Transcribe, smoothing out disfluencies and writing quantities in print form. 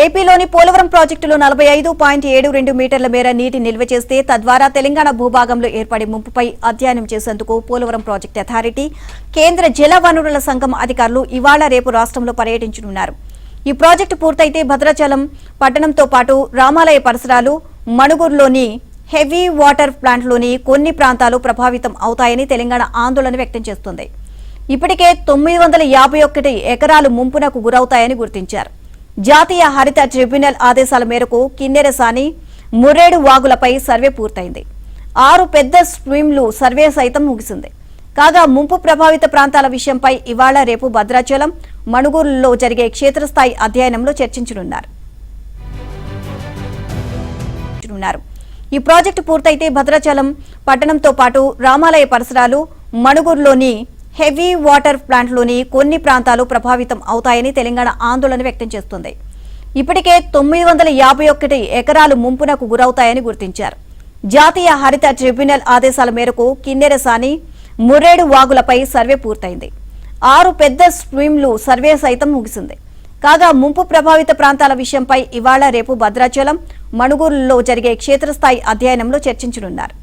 ఏపీలోని పోలవరం ప్రాజెక్టులో 45.72 మీటర్ల మేర నీటి నిల్వ చేస్తే తద్వారా తెలంగాణ భూభాగంలో ఏర్పడే ముంపుపై అధ్యయనం చేసేందుకు పోలవరం ప్రాజెక్టు అథారిటీ, కేంద్ర జల వనరుల సంఘం అధికారులు ఇవాళ రేపు రాష్ట్రంలో పర్యటించనున్నారు. ఈ ప్రాజెక్టు పూర్తయితే భద్రాచలం పట్టణంతో పాటు రామాలయ పరిసరాలు, మణుగూరులోని హెవీ వాటర్ ప్లాంట్లోని కొన్ని ప్రాంతాలు ప్రభావితం అవుతాయని తెలంగాణ ఆందోళన వ్యక్తం చేస్తోంది. ఇప్పటికే 951 ఎకరాలు ముంపునకు గురవుతాయని గుర్తించారు. జాతీయ హరిత ట్రిబ్యునల్ ఆదేశాల మేరకు కిన్నెరసాని, ముర్రేడు వాగులపై సర్వే పూర్తయింది. 6 పెద్ద స్ట్రీమ్లు సర్వే సైతం ముగిసింది. కాగా ముంపు ప్రభావిత ప్రాంతాల విషయంపై ఇవాళ రేపు భద్రాచలం, మణుగూరులో జరిగే క్షేత్రస్థాయి అధ్యయనంలో చర్చించనున్నారు. ఈ ప్రాజెక్టు పూర్తయితే భద్రాచలం పట్టణంతో పాటు రామాలయ పరిసరాలు, మణుగూరులోని హెవీ వాటర్ ప్లాంట్లోని కొన్ని ప్రాంతాలు ప్రభావితం అవుతాయని తెలంగాణ ఆందోళన వ్యక్తం చేస్తోంది. ఇప్పటికే 951 ఎకరాలు ముంపునకు గురవుతాయని గుర్తించారు. జాతీయ హరిత ట్రిబ్యునల్ ఆదేశాల మేరకు కిన్నెరసాని, ముర్రేడు వాగులపై సర్వే పూర్తయింది. 6 పెద్ద స్ట్రీమ్లు సర్వే సైతం ముగిసింది. కాగా ముంపు ప్రభావిత ప్రాంతాల విషయంపై ఇవాళ రేపు భద్రాచలం, మణుగూరులో జరిగే క్షేత్రస్థాయి అధ్యయనంలో చర్చించనున్నారు.